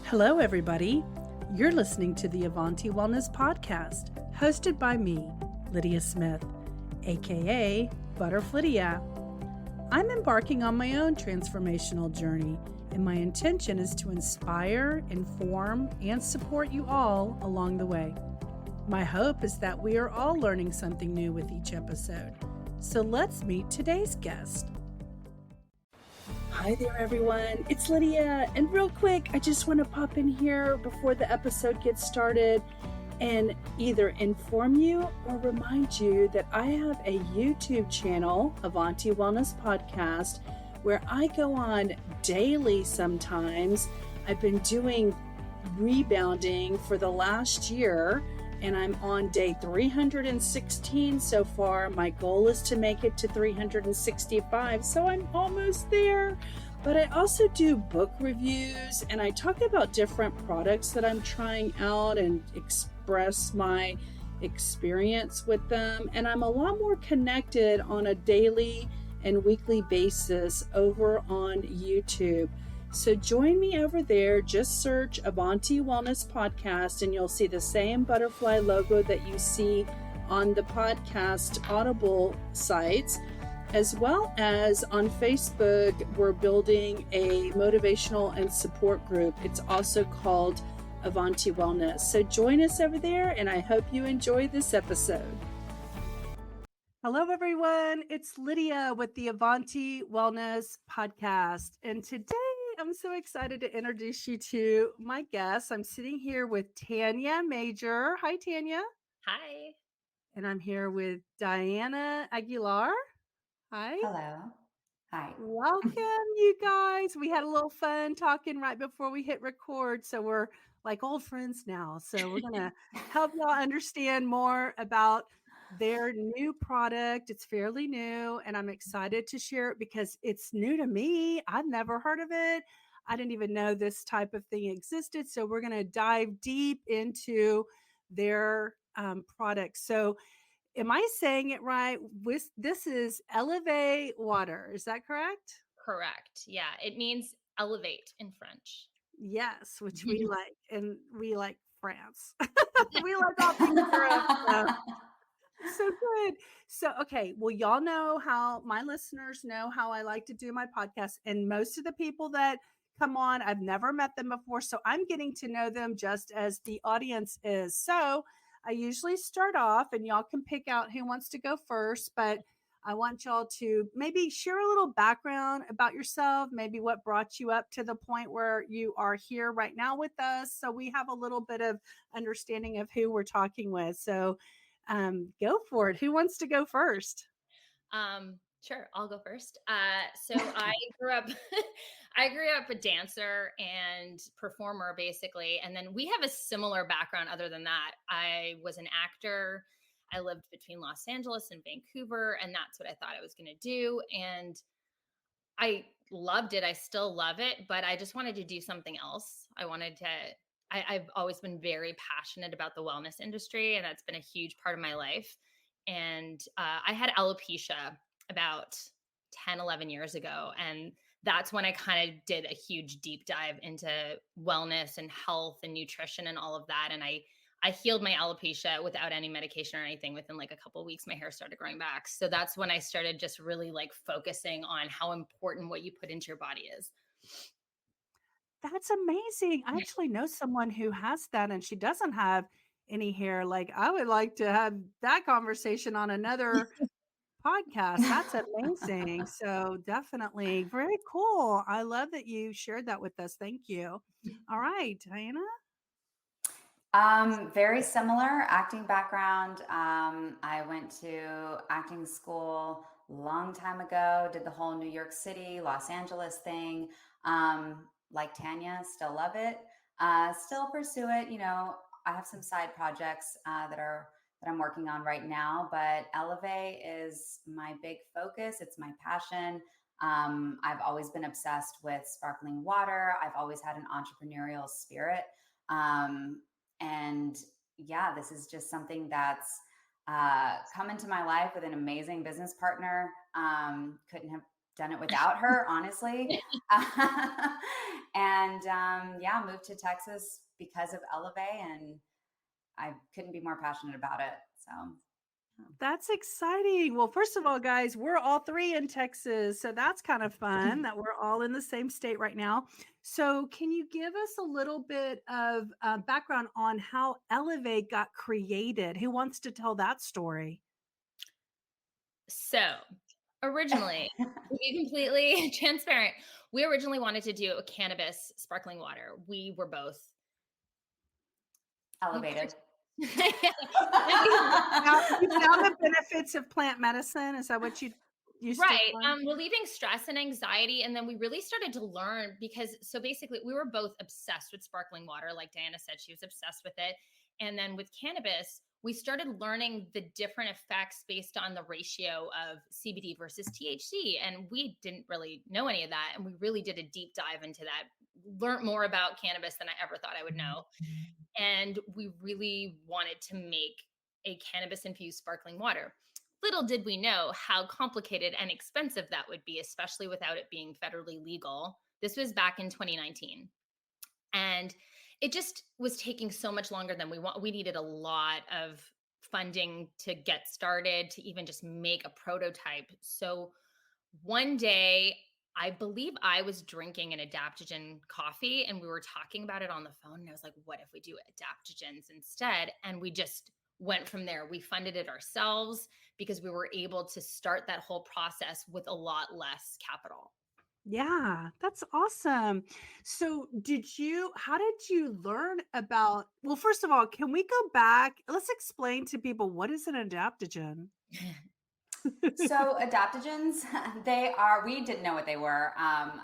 Hello, everybody. You're listening to the Avanti Wellness Podcast, hosted by me, Lydia Smith, aka Lydia. I'm embarking on my own transformational journey, and my intention is to inspire, inform, and support you all along the way. My hope is that we are all learning something new with each episode. So let's meet today's guest. Hi there, everyone. It's Lydia. And real quick, I just want to pop in here before the episode gets started and either inform you or remind you that I have a YouTube channel, Avanti Wellness Podcast, where I go on daily sometimes. I've been doing rebounding for the last year, and I'm on day 316 so far. My goal is to make it to 365, so I'm almost there. But I also do book reviews, and I talk about different products that I'm trying out and express my experience with them. And I'm a lot more connected on a daily and weekly basis over on YouTube. So join me over there. Just search Avanti Wellness Podcast and you'll see the same butterfly logo that you see on the podcast Audible sites, as well as on Facebook. We're building a motivational and support group. It's also called Avanti Wellness. So join us over there, and I hope you enjoy this episode. Hello, everyone. It's Lydia with the Avanti Wellness Podcast. And today I'm so excited to introduce you to my guest. I'm sitting here with Tanya Major. Hi, Tanya. Hi. And I'm here with Dianna Aguilar. Hi. Hello. Hi. Welcome, you guys. We had a little fun talking right before we hit record. So we're like old friends now. So we're going to help y'all understand more about their new product. It's fairly new, and I'm excited to share it because it's new to me. I've never heard of it. I didn't even know this type of thing existed. So we're going to dive deep into their product. So am I saying it right? This is Eleve water. Is that correct? Correct. Yeah. It means elevate in French. Yes, which we like. And we like France. We like all things Europe. So good. So, okay. Well, y'all know how my listeners know how I like to do my podcast. And most of the people that come on, I've never met them before. So I'm getting to know them just as the audience is. So I usually start off, and y'all can pick out who wants to go first, but I want y'all to maybe share a little background about yourself, maybe what brought you up to the point where you are here right now with us. So we have a little bit of understanding of who we're talking with. So go for it. Who wants to go first? Sure, I'll go first. So I grew up a dancer and performer, basically. And then we have a similar background other than that. I was an actor. I lived between Los Angeles and Vancouver, and that's what I thought I was going to do. And I loved it. I still love it, but I just wanted to do something else. I've always been very passionate about the wellness industry, and that's been a huge part of my life. And I had alopecia about 10, 11 years ago. And that's when I kind of did a huge deep dive into wellness and health and nutrition and all of that. And I healed my alopecia without any medication or anything. Within like a couple of weeks, my hair started growing back. So that's when I started just really like focusing on how important what you put into your body is. That's amazing. I actually know someone who has that, and she doesn't have any hair. Like, I would like to have that conversation on another podcast. That's amazing. So definitely very cool. I love that you shared that with us. Thank you. All right, Dianna. Very similar acting background. I went to acting school a long time ago, did the whole New York City, Los Angeles thing. Like Tanya, still love it. Still pursue it. You know, I have some side projects that I'm working on right now, but Eleve is my big focus. It's my passion. I've always been obsessed with sparkling water. I've always had an entrepreneurial spirit. And yeah, this is just something that's come into my life with an amazing business partner. Couldn't have done it without her, honestly. And yeah, moved to Texas because of Eleve, and I couldn't be more passionate about it. So That's exciting. Well, first of all, guys, we're all three in Texas. So that's kind of fun that we're all in the same state right now. So, can you give us a little bit of background on how Eleve got created? Who wants to tell that story? So, originally, to be completely transparent, we originally wanted to do a cannabis sparkling water. We were both elevated. You found the benefits of plant medicine. Is that what you used to Right. find? Relieving stress and anxiety. And then we really started to learn because, so basically, we were both obsessed with sparkling water. Like Dianna said, she was obsessed with it. And then with cannabis, we started learning the different effects based on the ratio of CBD versus THC. And we didn't really know any of that. And we really did a deep dive into that, learned more about cannabis than I ever thought I would know. And we really wanted to make a cannabis infused sparkling water. Little did we know how complicated and expensive that would be, especially without it being federally legal. This was back in 2019. And it just was taking so much longer than we want. We needed a lot of funding to get started, to even just make a prototype. So one day, I believe I was drinking an adaptogen coffee and we were talking about it on the phone. And I was like, what if we do adaptogens instead? And we just went from there. We funded it ourselves because we were able to start that whole process with a lot less capital. Yeah, that's awesome. So, how did you learn about, well, first of all, can we go back? Let's explain to people what is an adaptogen? So adaptogens, we didn't know what they were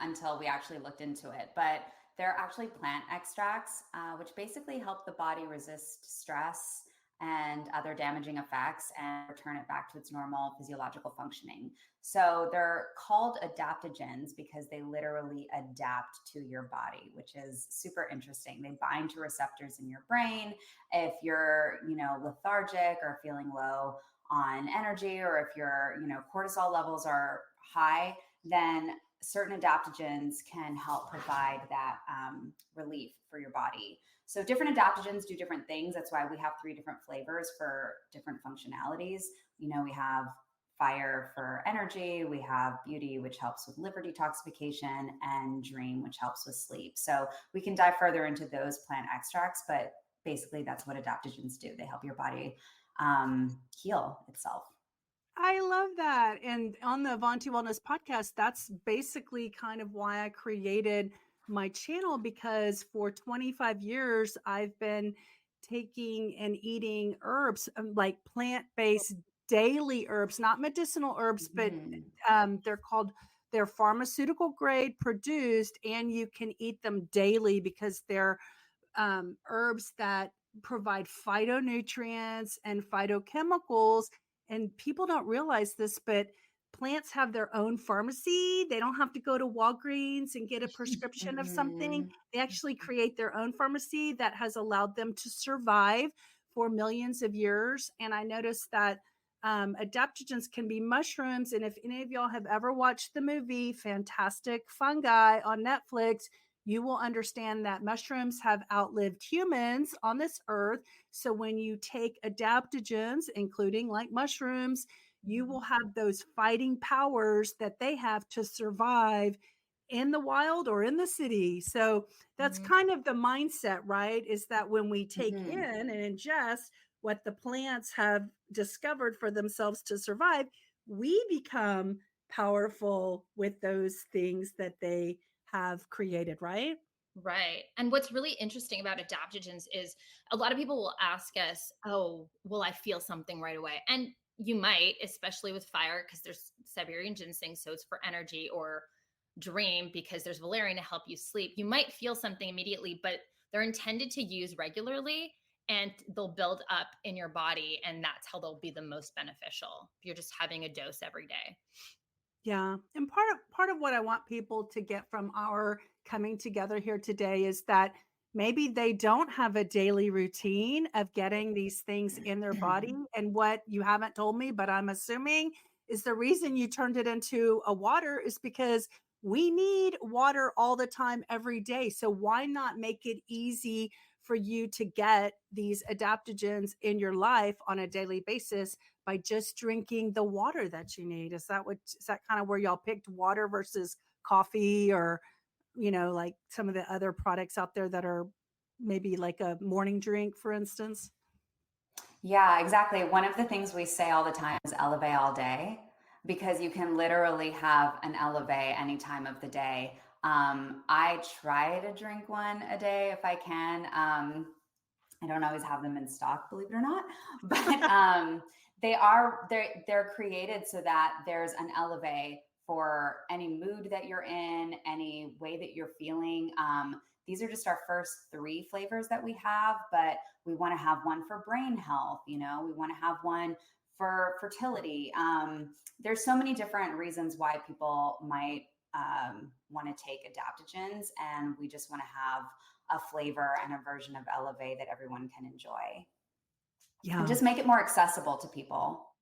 until we actually looked into it, but they're actually plant extracts, which basically help the body resist stress and other damaging effects and return it back to its normal physiological functioning. So they're called adaptogens because they literally adapt to your body, which is super interesting. They bind to receptors in your brain. If you're, lethargic or feeling low on energy, or if your cortisol levels are high, then certain adaptogens can help provide that relief for your body. So different adaptogens do different things. That's why we have 3 different flavors for different functionalities. We have fire for energy, we have beauty, which helps with liver detoxification, and dream, which helps with sleep. So we can dive further into those plant extracts, but basically that's what adaptogens do. They help your body heal itself. I love that. And on the Avanti Wellness podcast, that's basically kind of why I created my channel, because for 25 years, I've been taking and eating herbs, like plant-based daily herbs, not medicinal herbs, but they're pharmaceutical grade produced, and you can eat them daily because they're herbs that provide phytonutrients and phytochemicals. And people don't realize this, but plants have their own pharmacy. They don't have to go to Walgreens and get a prescription of something. They actually create their own pharmacy that has allowed them to survive for millions of years. And I noticed that adaptogens can be mushrooms. And if any of y'all have ever watched the movie Fantastic Fungi on Netflix, you will understand that mushrooms have outlived humans on this earth. So when you take adaptogens, including like mushrooms, you will have those fighting powers that they have to survive in the wild or in the city. So that's kind of the mindset, right? Is that when we take in and ingest what the plants have discovered for themselves to survive, we become powerful with those things that they have created, right? Right. And what's really interesting about adaptogens is a lot of people will ask us, oh, will I feel something right away? And you might, especially with fire, because there's Siberian ginseng, so it's for energy, or dream, because there's valerian to help you sleep. You might feel something immediately, but they're intended to use regularly and they'll build up in your body. And that's how they'll be the most beneficial. You're just having a dose every day. Yeah. And part of what I want people to get from our coming together here today is that maybe they don't have a daily routine of getting these things in their body. And what you haven't told me, but I'm assuming, is the reason you turned it into a water is because we need water all the time, every day. So why not make it easy for you to get these adaptogens in your life on a daily basis by just drinking the water that you need? Is that kind of where y'all picked water versus coffee, or, like some of the other products out there that are maybe like a morning drink, for instance? Yeah, exactly. One of the things we say all the time is eleve all day, because you can literally have an eleve any time of the day. I try to drink one a day if I can. I don't always have them in stock, believe it or not, but they're created so that there's an eleve for any mood that you're in, any way that you're feeling. These are just our first 3 flavors that we have, but we want to have one for brain health. We want to have one for fertility. There's so many different reasons why people might want to take adaptogens, and we just want to have a flavor and a version of Eleve that everyone can enjoy, and Yeah. just make it more accessible to people.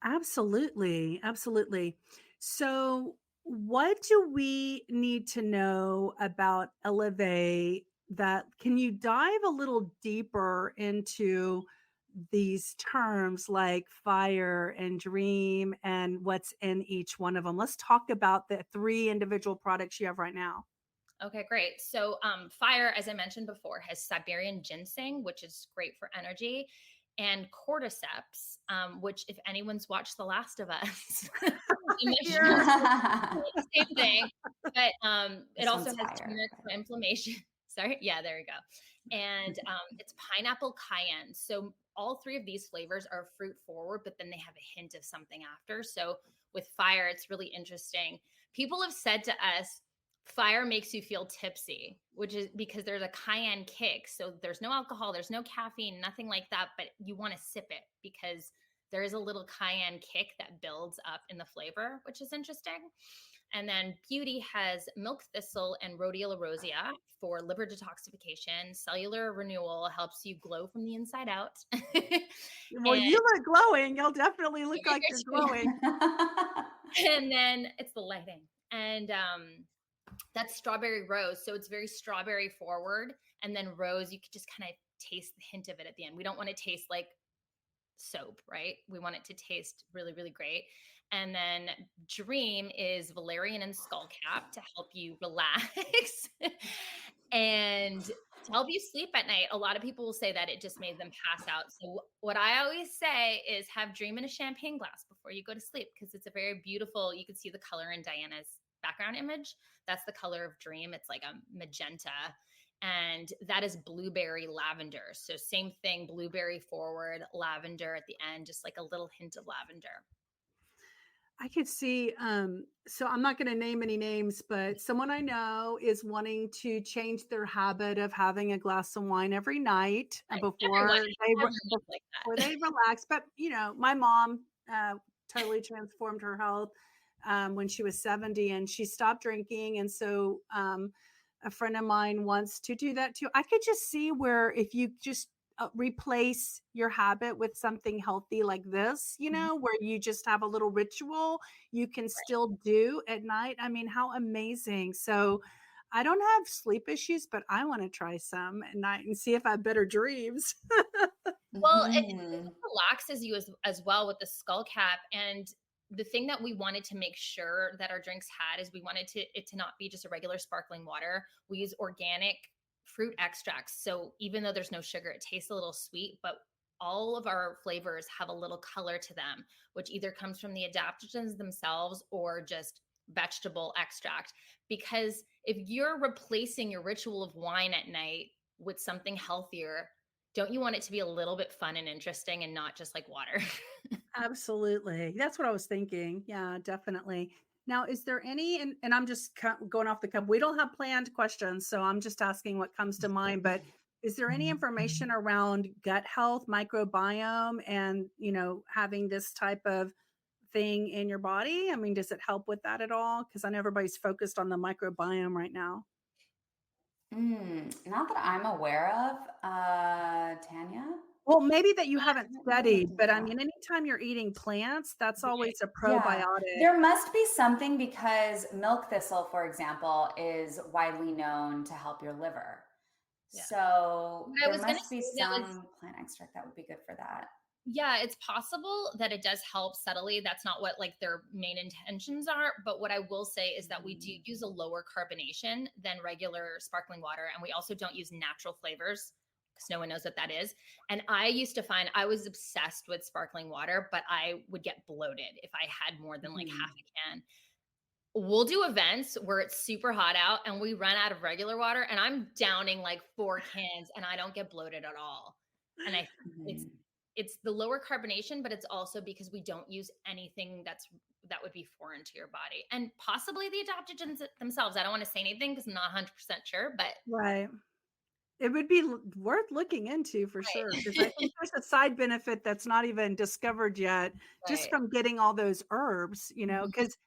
Absolutely. Absolutely. So, what do we need to know about Eleve? That can you dive a little deeper into these terms like fire and dream and what's in each one of them? Let's talk about the 3 individual products you have right now. Okay, great. So, fire, as I mentioned before, has Siberian ginseng, which is great for energy, and cordyceps, which, if anyone's watched The Last of Us, you mentioned Yes. the same thing, but it This also one's has fire. turmeric for inflammation. Sorry, yeah, there we go. And it's pineapple cayenne. So all 3 of these flavors are fruit forward, but then they have a hint of something after. So with fire, it's really interesting. People have said to us, fire makes you feel tipsy, which is because there's a cayenne kick. So there's no alcohol, there's no caffeine, nothing like that, but you want to sip it because there is a little cayenne kick that builds up in the flavor, which is interesting. And then beauty has milk thistle and rhodiola rosea for liver detoxification. Cellular renewal helps you glow from the inside out. Well, And you look glowing. You'll definitely look like you're glowing. and then it's the lighting. And that's strawberry rose. So it's very strawberry forward. And then rose, you could just kind of taste the hint of it at the end. We don't want to taste like soap, right? We want it to taste really, really great. And then dream is valerian and skullcap to help you relax and to help you sleep at night. A lot of people will say that it just made them pass out. So what I always say is have dream in a champagne glass before you go to sleep, because it's a very beautiful, you can see the color in Diana's background image. That's the color of dream. It's like a magenta, and that is blueberry lavender. So same thing, blueberry forward, lavender at the end, just like a little hint of lavender. I could see, so I'm not going to name any names, but someone I know is wanting to change their habit of having a glass of wine every night Everyone, like before that. they relax. But, my mom totally transformed her health when she was 70, and she stopped drinking. And so a friend of mine wants to do that too. I could just see where if you just replace your habit with something healthy like this, where you just have a little ritual you can still do at night. I mean, how amazing. So I don't have sleep issues, but I want to try some at night and see if I have better dreams. Well, it Mhm. relaxes you as well with the skull cap. And the thing that we wanted to make sure that our drinks had is we wanted it to not be just a regular sparkling water. We use organic fruit extracts. So even though there's no sugar, it tastes a little sweet, but all of our flavors have a little color to them, which either comes from the adaptogens themselves or just vegetable extract. Because if you're replacing your ritual of wine at night with something healthier, don't you want it to be a little bit fun and interesting and not just like water? Absolutely. That's what I was thinking. Yeah, definitely. Now, is there any, and I'm just going off the cuff, we don't have planned questions, so I'm just asking what comes to mind, but is there any information around gut health, microbiome, and, having this type of thing in your body? I mean, does it help with that at all? Because I know everybody's focused on the microbiome right now. Not that I'm aware of, Tanya. Well, maybe that you haven't Let me studied, look but I that. mean, anytime you're eating plants, that's always a Yeah, probiotic. there must be something because milk thistle, for example, is widely known to help your liver. Yeah. So What I there was going to must be say that was, some plant extract that would be good for that. yeah, it's possible that it does help subtly. That's not what like their main intentions are. But what I will say is that we do use a lower carbonation than regular sparkling water. And we also don't use natural flavors because no one knows what that is. And I used to find I was obsessed with sparkling water, but I would get bloated if I had more than like half a can. We'll do events where it's super hot out and we run out of regular water and I'm downing like 4 cans and I don't get bloated at all. And I it's Mhm. it's the lower carbonation, but it's also because we don't use anything that would be foreign to your body. And possibly the adaptogens themselves. I don't want to say anything because I'm not 100% sure, but Right. It would be worth looking into for sure, because I right. think there's a side benefit that's not even discovered yet, just Right. from getting all those herbs, Mhm. because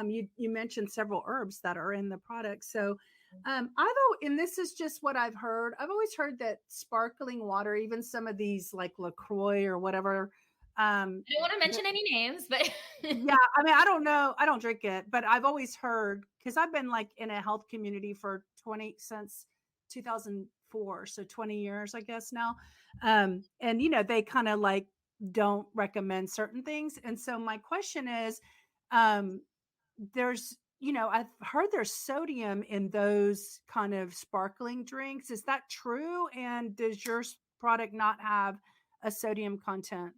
you mentioned several herbs that are in the product. So and this is just what I've heard. I've always heard that sparkling water, even some of these like LaCroix or whatever, um, I don't want to mention any names, but yeah, I mean, I don't know. I don't drink it, but I've always heard, because I've been like in a health community for 20 since 2004, so 20 years, I guess now. And they kind of like don't recommend certain things. And so my question is, um, I've heard there's sodium in those kind of sparkling drinks. Is that true? And does your product not have a sodium content?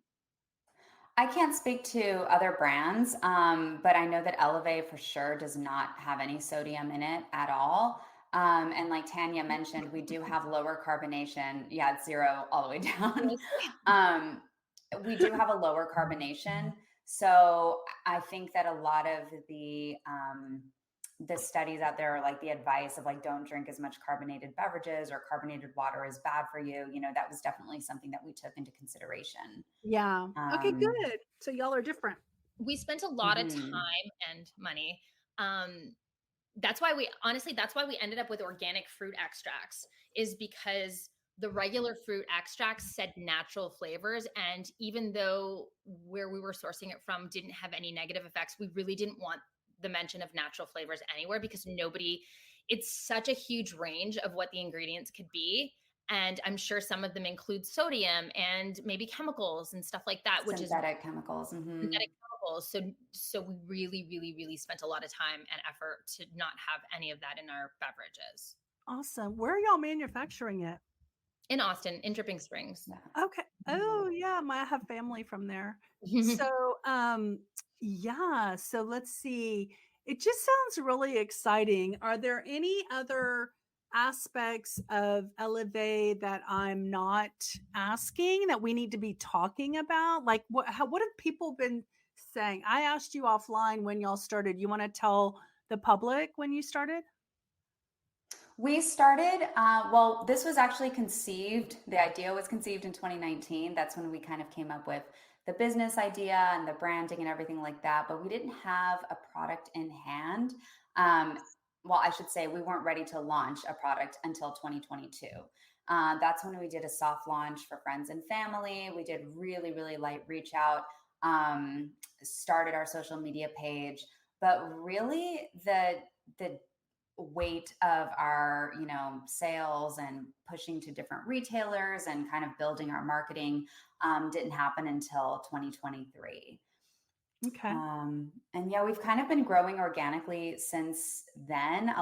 I can't speak to other brands, but I know that Eleve for sure does not have any sodium in it at all. And like Tanya mentioned, we do have lower carbonation. Yeah, it's zero all the way down. um, we do have a lower carbonation. So I think that a lot of the studies out there, like the advice of like don't drink as much carbonated beverages or carbonated water is bad for you. That was definitely something that we took into consideration. Yeah. Okay, Um, good. So y'all are different. we spent a lot of mhm. time and money. Um, that's why we ended up with organic fruit extracts, is because the regular fruit extracts said natural flavors. And even though where we were sourcing it from didn't have any negative effects, we really didn't want the mention of natural flavors anywhere because it's such a huge range of what the ingredients could be. And I'm sure some of them include sodium and maybe chemicals and stuff like that, which is Synthetic chemicals. synthetic chemicals. So we really, really, really spent a lot of time and effort to not have any of that in our beverages. Awesome. Where are y'all manufacturing it? In Austin, in Dripping Springs. Yeah. Okay. Oh, yeah, I have family from there. So, yeah, so let's see. It just sounds really exciting. Are there any other aspects of Eleve that I'm not asking that we need to be talking about? Like what have people been saying? I asked you offline when y'all started. You want to tell the public when you started? We started, well, this was actually conceived, the idea was conceived in 2019. That's when we kind of came up with the business idea and the branding and everything like that. But we didn't have a product in hand. Um, well, I should say we weren't ready to launch a product until 2022. That's when we did a soft launch for friends and family. We did really, really light reach out, um, started our social media page. But really, the weight of our sales and pushing to different retailers and kind of building our marketing didn't happen until 2023. Okay. And yeah, we've kind of been growing organically since then.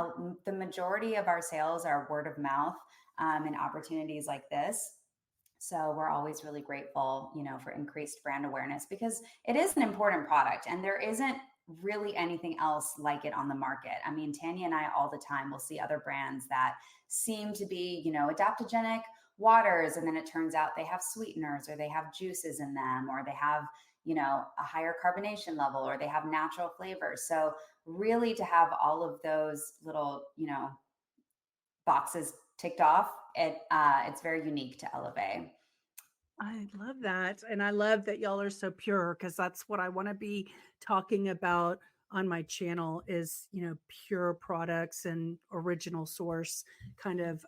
The majority of our sales are word of mouth and opportunities like this. So we're always really grateful, for increased brand awareness because it is an important product and there isn't really anything else like it on the market. I mean, Tanya and I all the time will see other brands that seem to be, adaptogenic waters, and then it turns out they have sweeteners or they have juices in them or they have, a higher carbonation level or they have natural flavors. So really to have all of those little, boxes ticked off, it's very unique to Eleve. I love that. And I love that y'all are so pure, because that's what I want to be talking about on my channel is, pure products and original source kind of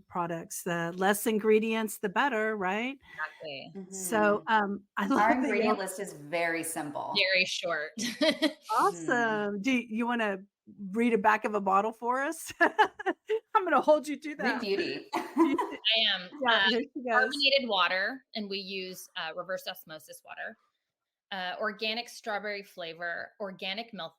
products. The less ingredients, the better, right? Exactly. So I love Our that ingredient list is very simple. Very short. awesome. Do you want to read a back of a bottle for us? I'm going to hold you to Read that. beauty. I am. Yeah, here she goes. Carbonated water, and we use reverse osmosis water. Organic strawberry flavor, organic milk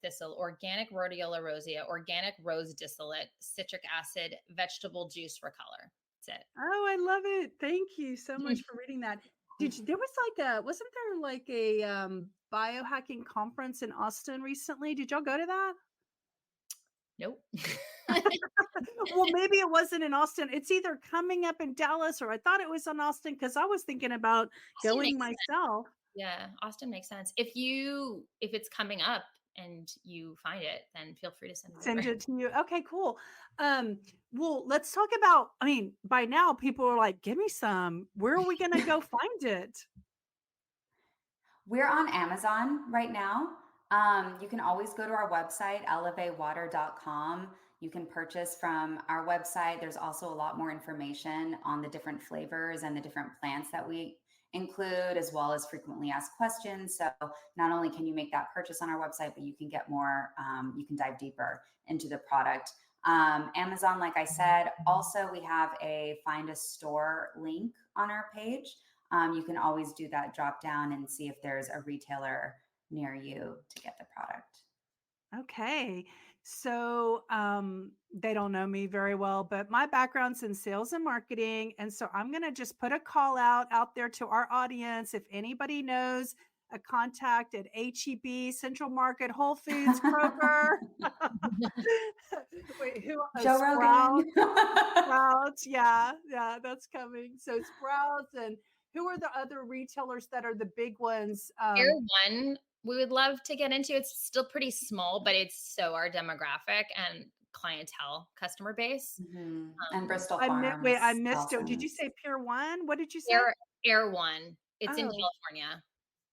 thistle, organic rhodiola rosea, organic rose distillate, citric acid, vegetable juice for color. That's it. Oh, I love it. Thank you so much for reading that. There was wasn't there like a biohacking conference in Austin recently? Did y'all go to that? Nope. Well, maybe it wasn't in Austin. It's either coming up in Dallas or I thought it was in Austin because I was thinking about going myself. Yeah, Austin makes sense. If it's coming up and you find it, then feel free to send it to you. Okay, cool. Well, let's talk about, by now people are like, give me some. Where are we going to go find it? We're on Amazon right now. You can always go to our website, elevewater.com. You can purchase from our website. There's also a lot more information on the different flavors and the different plants that we include, as well as frequently asked questions. So not only can you make that purchase on our website, but you can get more, you can dive deeper into the product. Amazon, like I said, also we have a find a store link on our page. You can always do that drop down and see if there's a retailer near you to get the product. Okay. So they don't know me very well, but my background's in sales and marketing. And so I'm going to just put a call out there to our audience. If anybody knows a contact at HEB, Central Market, Whole Foods, Kroger. Wait, who? Joe Rogan. Sprouts. Yeah, that's coming. So Sprouts, and who are the other retailers that are the big ones? Air One, we would love to get into. It's still pretty small, but it's so our demographic and clientele customer base. And Bristol Farms. I missed it. Did you say Pier One? What did you say? Air One. It's in California.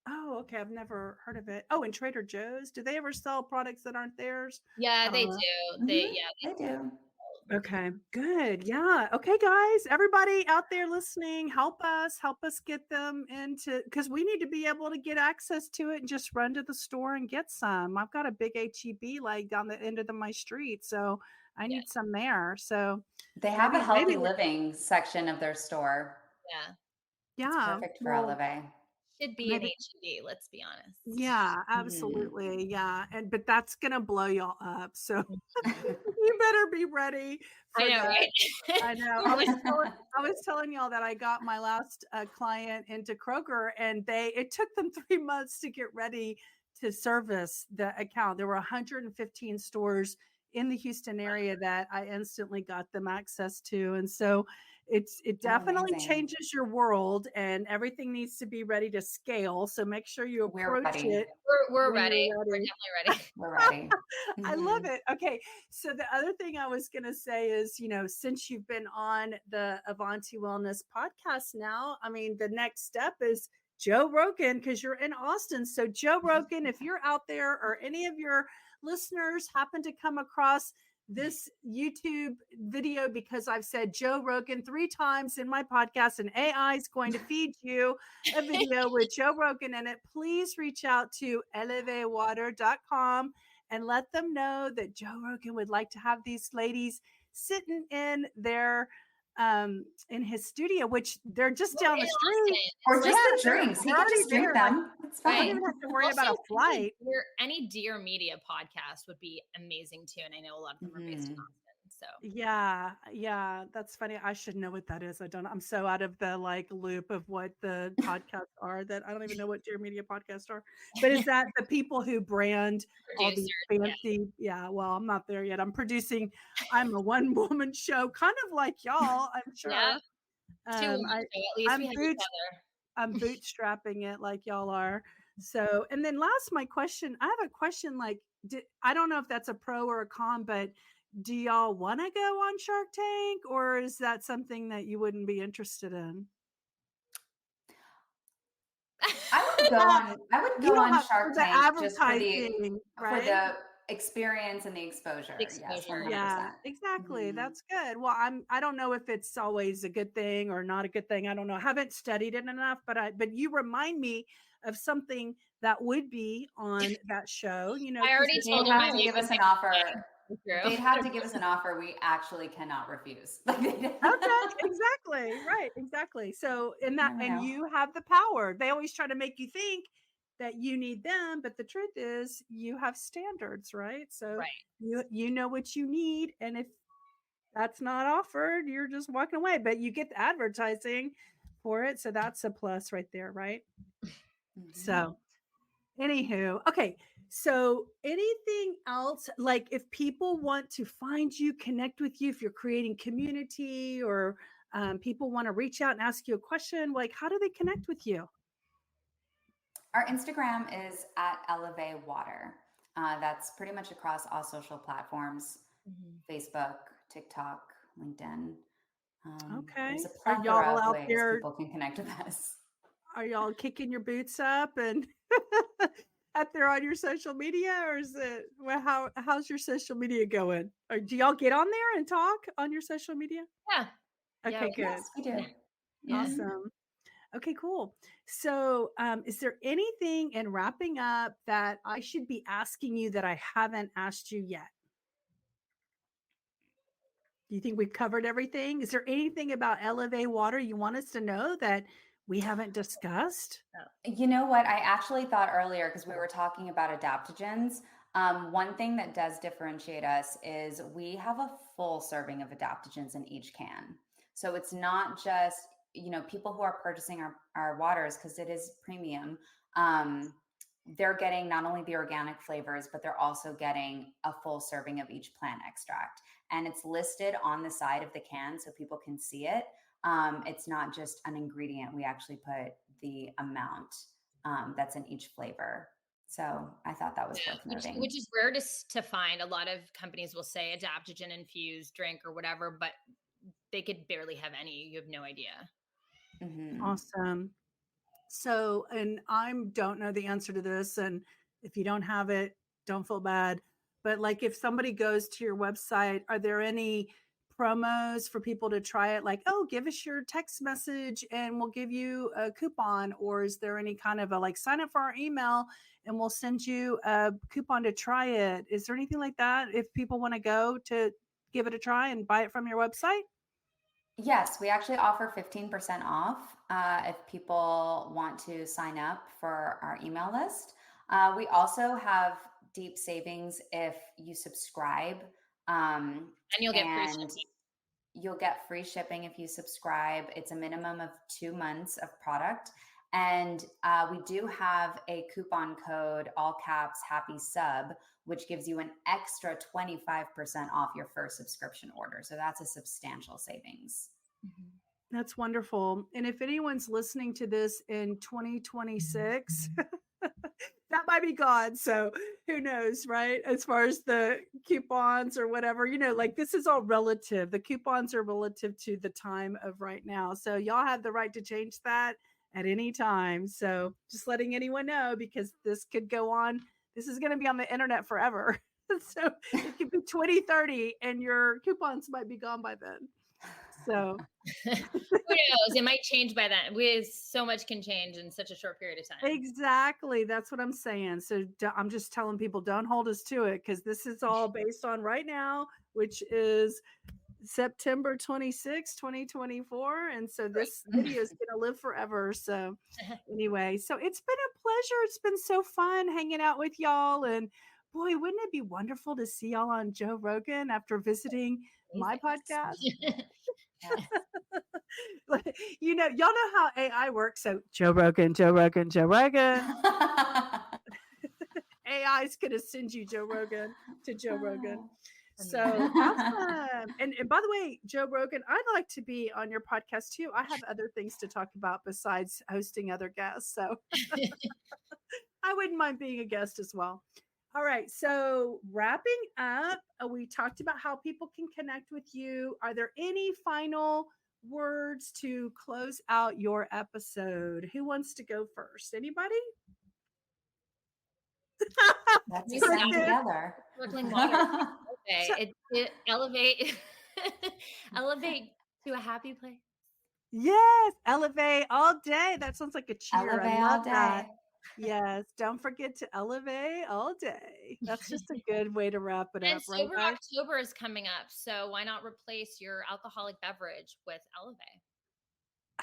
Oh, okay. I've never heard of it. Oh, and Trader Joe's. Do they ever sell products that aren't theirs? Yeah, they do. They do. Okay, good. Yeah. Okay, guys, everybody out there listening, help us get them into, because we need to be able to get access to it and just run to the store and get some. I've got a big HEB like down the end of my street, so I need some there. So they have a healthy living section of their store. Yeah. It's perfect for Eleve. Should be an HEB, let's be honest. Yeah, absolutely. Yeah. But that's gonna blow y'all up. So you better be ready for I know, that. right? I know. I was telling y'all that I got my last client into Kroger, and it took them 3 months to get ready to service the account. There were 115 stores in the Houston area that I instantly got them access to. And so it definitely changes your world, and everything needs to be ready to scale. So make sure you approach it. We're ready. We're definitely ready. We're ready. I love it. Okay. So the other thing I was going to say is, since you've been on the Avanti Wellness podcast now, the next step is Joe Rogan, because you're in Austin. So Joe Rogan, if you're out there or any of your listeners happen to come across this YouTube video, because I've said Joe Rogan 3 times in my podcast, and AI is going to feed you a video with Joe Rogan in it, please reach out to élevéwater.com and let them know that Joe Rogan would like to have these ladies sitting in their in his studio, which they're just down the street, or just the drinks. He can just drink them. It's fine. I don't even have to worry about a flight. Any Dear Media podcast would be amazing too, and I know a lot of them are based in Austin. So yeah, that's funny. I should know what that is. I'm so out of the loop of what the podcasts are that I don't even know what Dear Media podcasts are. But is that the people who brand all these fancy? Yeah, well, I'm not there yet. I'm a one-woman show, kind of like y'all, I'm sure. Yeah. At least we have each other. I'm bootstrapping it like y'all are. So, and then I have a question, I don't know if that's a pro or a con, but do y'all want to go on Shark Tank, or is that something that you wouldn't be interested in? I would would go on. I would You go don't on have Shark the Tank just advertising, for right? the experience and the exposure. Yes, Exposure. 100%. Yeah, exactly. Mhm. That's good. Well, I don't know if it's always a good thing or not a good thing. I don't know. I haven't studied it enough, but you remind me of something that would be on that show, I because already it's They'd told so him have I'm to good. give us an making offer. through. They'd have to give us an offer we actually cannot refuse. Okay, exactly. Right, exactly. So, Never and know. you have the power. They always try to make you think that you need them, but the truth is you have standards, right? So Right. you know what you need, and if that's not offered, you're just walking away, but you get the advertising for it, so that's a plus right there, right? Mhm. So, anywho, okay. So, anything else? Like, if people want to find you, connect with you, if you're creating community, or people want to reach out and ask you a question, like, how do they connect with you? Our Instagram is at Eleve Water. That's pretty much across all social platforms: Mhm. Facebook, TikTok, LinkedIn. There's Okay. a Are plethora y'all of out ways there? people can connect with us. Are y'all kicking your boots up and out there on your social media, or is it well? How's your social media going? Or do y'all get on there and talk on your social media? Yeah. Yeah. Okay, good, Yes, we do. Yeah. Yeah. Mhm. awesome. Okay, cool. So, is there anything in wrapping up that I should be asking you that I haven't asked you yet? Do you think we've covered everything? Is there anything about Eleve water you want us to know that we haven't discussed? You know what? I actually thought earlier, because we were talking about adaptogens. One thing that does differentiate us is we have a full serving of adaptogens in each can. So it's not just, people who are purchasing our waters, because it is premium. Um, they're getting not only the organic flavors, but they're also getting a full serving of each plant extract. And it's listed on the side of the can so people can see it. It's not just an ingredient. We actually put the amount that's in each flavor. So I thought that was worth noting. Which is rare to find. A lot of companies will say adaptogen infused drink or whatever, but they could barely have any. You have no idea. Mm-hmm. Awesome. So, and I don't know the answer to this, and if you don't have it, don't feel bad. But like, if somebody goes to your website, are there any promos for people to try it? Like, oh, give us your text message and we'll give you a coupon. Or is there any kind of a like sign up for our email and we'll send you a coupon to try it? Is there anything like that if people want to go to give it a try and buy it from your website? Yes, we actually offer 15% off if people want to sign up for our email list. We also have deep savings if you subscribe. And you'll get free And shipping. you'll get free shipping if you subscribe. It's a minimum of 2 months of product. And we do have a coupon code, all caps, happy sub, which gives you an extra 25% off your first subscription order. So that's a substantial savings. Mhm. That's wonderful. And if anyone's listening to this in 2026, that might be gone. So who knows, right? As far as the coupons or whatever, like this is all relative. The coupons are relative to the time of right now. So y'all have the right to change that at any time. So just letting anyone know because this could go on. This is going to be on the internet forever. So it could be 2030 and your coupons might be gone by then. So Who knows? It might change by then. So much can change in such a short period of time. exactly. That's what I'm saying. So I'm just telling people don't hold us to it because this is all based on right now, which is September 26, 2024. And so this video is going to live forever. So anyway, so it's been a pleasure. It's been so fun hanging out with y'all. And boy, wouldn't it be wonderful to see y'all on Joe Rogan after visiting my podcast? Yes. Y'all know how AI works. So Joe Rogan, Joe Rogan, Joe Rogan. AI is going to send you Joe Rogan to Joe Rogan. So awesome. And by the way, Joe Rogan, I'd like to be on your podcast too. I have other things to talk about besides hosting other guests. So I wouldn't mind being a guest as well. All right. So wrapping up, we talked about how people can connect with you. Are there any final words to close out your episode? Who wants to go first? Anybody? That's a So sound good. together. Sparkling water. Okay. It elevate elevate to a happy place. Yes, elevate all day. That sounds like a cheer. I Eleve love all day. that. Yes, don't forget to elevate all day. That's just a good way to wrap it And up, right, Sober guys? October is coming up, so why not replace your alcoholic beverage with Eleve?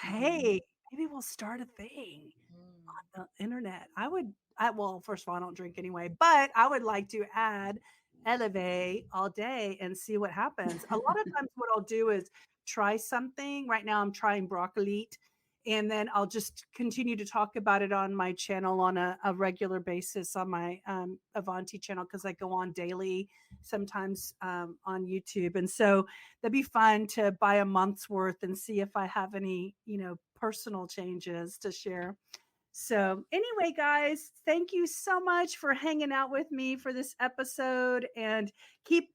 Hey, maybe we'll start a thing Mm. on the internet. Well, first of all, I don't drink anyway, but I would like to add elevate all day and see what happens. A lot of times what I'll do is try something. Right now I'm trying broccoli, and then I'll just continue to talk about it on my channel on a regular basis on my Avanti channel, because I go on daily sometimes on YouTube. And so that'd be fun to buy a month's worth and see if I have any, personal changes to share. So, anyway, guys, thank you so much for hanging out with me for this episode, and keep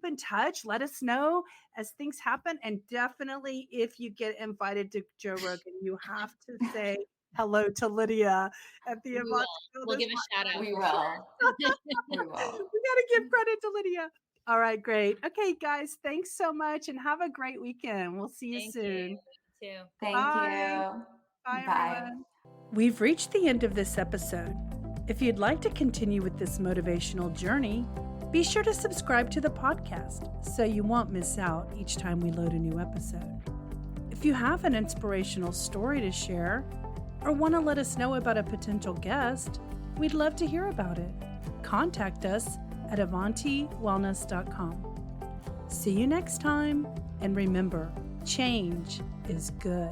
in touch. Let us know as things happen, and definitely if you get invited to Joe Rogan, you have to say hello to Lydia at the We will. Avanti We'll Wellness give a shout out. We for will. sure. We will. We got to give credit to Lydia. All right, great. Okay, guys, thanks so much, and have a great weekend. We'll see you Thank soon. you. You too. Thank Bye. you. Bye, Bye. everyone. We've reached the end of this episode. If you'd like to continue with this motivational journey, be sure to subscribe to the podcast so you won't miss out each time we load a new episode. If you have an inspirational story to share or want to let us know about a potential guest, we'd love to hear about it. Contact us at avantiwellness.com. See you next time, and remember, change is good.